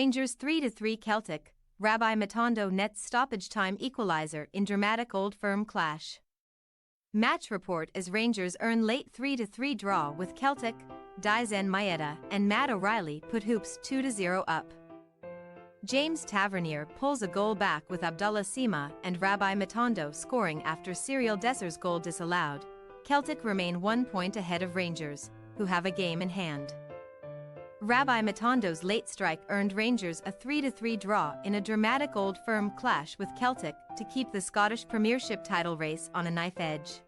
Rangers 3-3 Celtic, Rabbi Matondo nets stoppage-time equaliser in dramatic Old Firm clash. Match report as Rangers earn late 3-3 draw with Celtic, Daizen Maeda and Matt O'Reilly put hoops 2-0 up. James Tavernier pulls a goal back with Abdullah Sima and Rabbi Matondo scoring after Cyril Desser's goal disallowed. Celtic remain 1 point ahead of Rangers, who have a game in hand. Rabbi Matondo's late strike earned Rangers a 3-3 draw in a dramatic Old Firm clash with Celtic to keep the Scottish Premiership title race on a knife edge.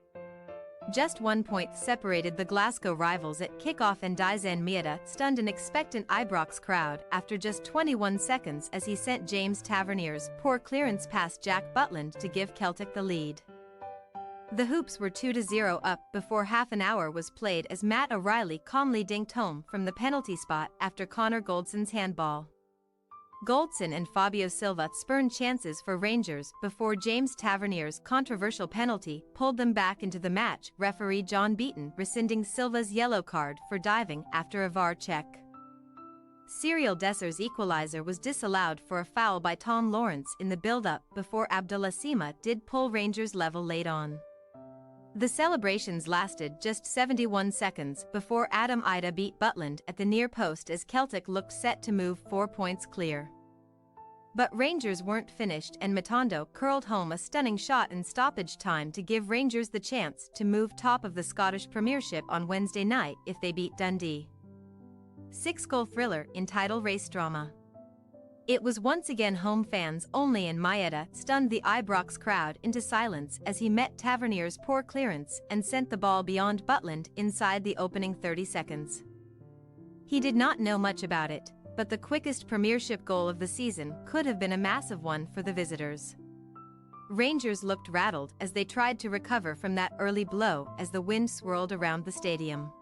Just 1 point separated the Glasgow rivals at kickoff and Daizen Maeda stunned an expectant Ibrox crowd after just 21 seconds as he sent James Tavernier's poor clearance past Jack Butland to give Celtic the lead. The hoops were 2-0 up before half an hour was played as Matt O'Reilly calmly dinked home from the penalty spot after Connor Goldson's handball. Goldson and Fabio Silva spurned chances for Rangers before James Tavernier's controversial penalty pulled them back into the match, referee John Beaton rescinding Silva's yellow card for diving after a VAR check. Cyril Desser's equaliser was disallowed for a foul by Tom Lawrence in the build-up before Abdullah Sima did pull Rangers level late on. The celebrations lasted just 71 seconds before Adam Ida beat Butland at the near post as Celtic looked set to move 4 points clear. But Rangers weren't finished and Matondo curled home a stunning shot in stoppage time to give Rangers the chance to move top of the Scottish Premiership on Wednesday night if they beat Dundee. 6-goal thriller in title race drama. It was once again home fans only and Maeda stunned the Ibrox crowd into silence as he met Tavernier's poor clearance and sent the ball beyond Butland inside the opening 30 seconds. He did not know much about it, but the quickest Premiership goal of the season could have been a massive one for the visitors. Rangers looked rattled as they tried to recover from that early blow as the wind swirled around the stadium.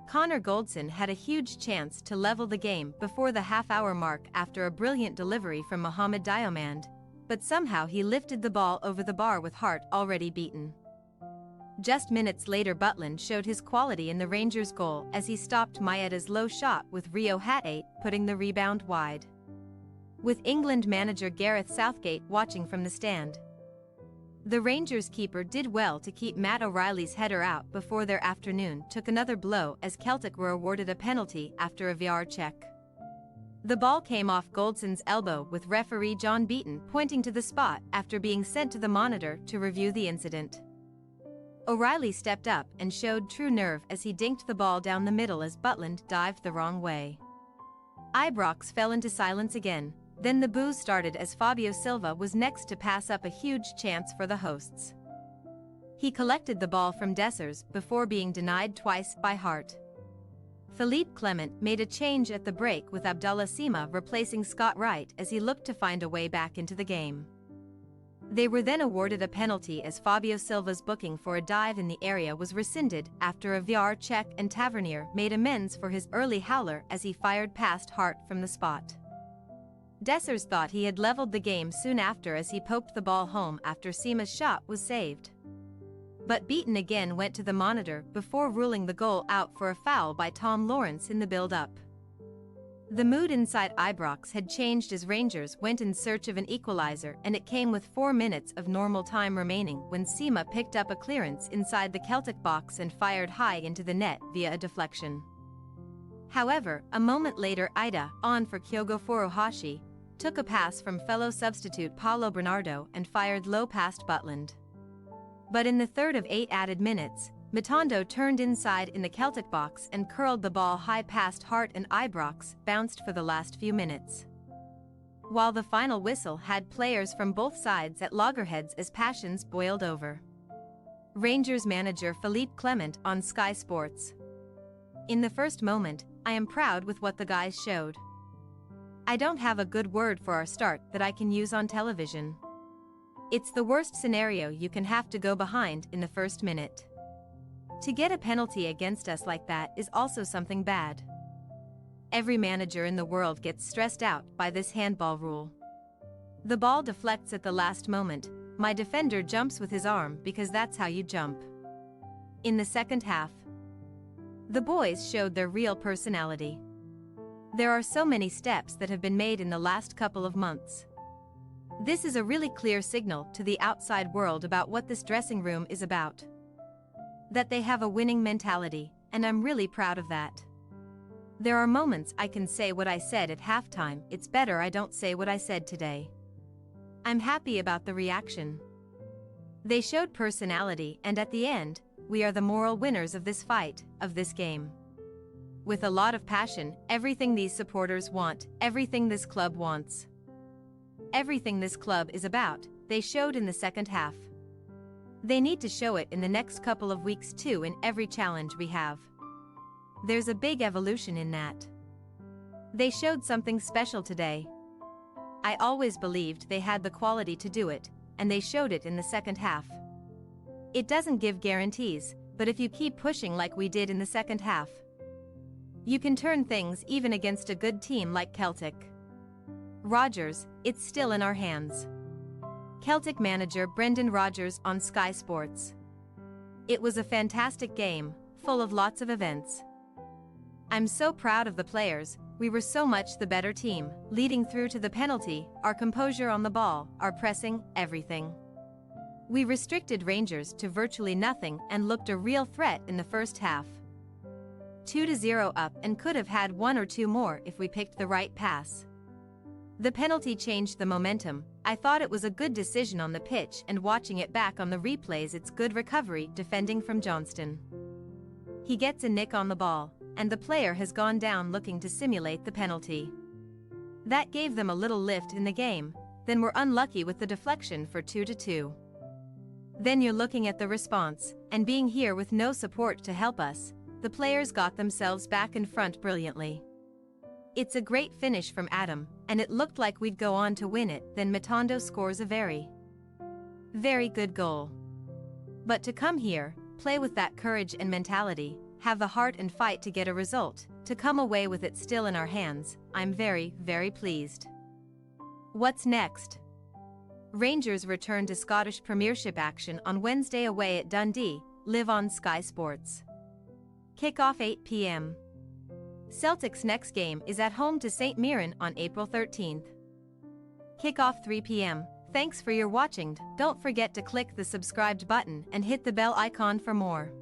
Connor Goldson had a huge chance to level the game before the half-hour mark after a brilliant delivery from Mohamed Diomande, but somehow he lifted the ball over the bar with heart already beaten. Just minutes later Butland showed his quality in the Rangers' goal as he stopped Maeda's low shot with Rio Hatate putting the rebound wide. With England manager Gareth Southgate watching from the stand. The Rangers keeper did well to keep Matt O'Reilly's header out before their afternoon took another blow as Celtic were awarded a penalty after a VAR check. The ball came off Goldson's elbow with referee John Beaton pointing to the spot after being sent to the monitor to review the incident. O'Reilly stepped up and showed true nerve as he dinked the ball down the middle as Butland dived the wrong way. Ibrox fell into silence again. Then the boos started as Fabio Silva was next to pass up a huge chance for the hosts. He collected the ball from Dessers before being denied twice by Hart. Philippe Clement made a change at the break with Abdullah Sima replacing Scott Wright as he looked to find a way back into the game. They were then awarded a penalty as Fabio Silva's booking for a dive in the area was rescinded after a VAR check and Tavernier made amends for his early howler as he fired past Hart from the spot. Dessers thought he had leveled the game soon after as he poked the ball home after Sima's shot was saved. But Beaton again went to the monitor before ruling the goal out for a foul by Tom Lawrence in the build-up. The mood inside Ibrox had changed as Rangers went in search of an equaliser and it came with 4 minutes of normal time remaining when Sima picked up a clearance inside the Celtic box and fired high into the net via a deflection. However, a moment later Ida, on for Kyogo Furuhashi, took a pass from fellow substitute Paulo Bernardo and fired low past Butland. But in the third of 8 added minutes, Matondo turned inside in the Celtic box and curled the ball high past Hart and Ibrox bounced for the last few minutes. While the final whistle had players from both sides at loggerheads as passions boiled over. Rangers manager Philippe Clement on Sky Sports. In the first moment, I am proud with what the guys showed. I don't have a good word for our start that I can use on television. It's the worst scenario you can have to go behind in the first minute. To get a penalty against us like that is also something bad. Every manager in the world gets stressed out by this handball rule. The ball deflects at the last moment, my defender jumps with his arm because that's how you jump. In the second half, the boys showed their real personality. There are so many steps that have been made in the last couple of months. This is a really clear signal to the outside world about what this dressing room is about. That they have a winning mentality, and I'm really proud of that. There are moments I can say what I said at halftime. It's better I don't say what I said today. I'm happy about the reaction. They showed personality, and at the end, we are the moral winners of this fight, of this game. With a lot of passion, everything these supporters want, everything this club wants. Everything this club is about, they showed in the second half. They need to show it in the next couple of weeks too in every challenge we have. There's a big evolution in that. They showed something special today. I always believed they had the quality to do it, and they showed it in the second half. It doesn't give guarantees, but if you keep pushing like we did in the second half, you can turn things even against a good team like Celtic. Rodgers, it's still in our hands. Celtic manager Brendan Rodgers on Sky Sports. It was a fantastic game, full of lots of events. I'm so proud of the players. We were so much the better team, leading through to the penalty, our composure on the ball, our pressing, everything. We restricted Rangers to virtually nothing and looked a real threat in the first half. 2-0 up and could have had one or two more if we picked the right pass. The penalty changed the momentum. I thought it was a good decision on the pitch, and watching it back on the replays, it's good recovery defending from Johnston. He gets a nick on the ball, and the player has gone down looking to simulate the penalty. That gave them a little lift in the game, then were unlucky with the deflection for 2-2. Then you're looking at the response, and being here with no support to help us, the players got themselves back in front brilliantly. It's a great finish from Adam, and it looked like we'd go on to win it. Then Matondo scores a very, very good goal. But to come here, play with that courage and mentality, have the heart and fight to get a result, to come away with it still in our hands, I'm very, very pleased. What's next? Rangers return to Scottish Premiership action on Wednesday away at Dundee, live on Sky Sports. Kick-off 8 p.m. Celtic's next game is at home to St Mirren on April 13th. Kick-off 3 p.m. Thanks for your watching. Don't forget to click the subscribed button and hit the bell icon for more.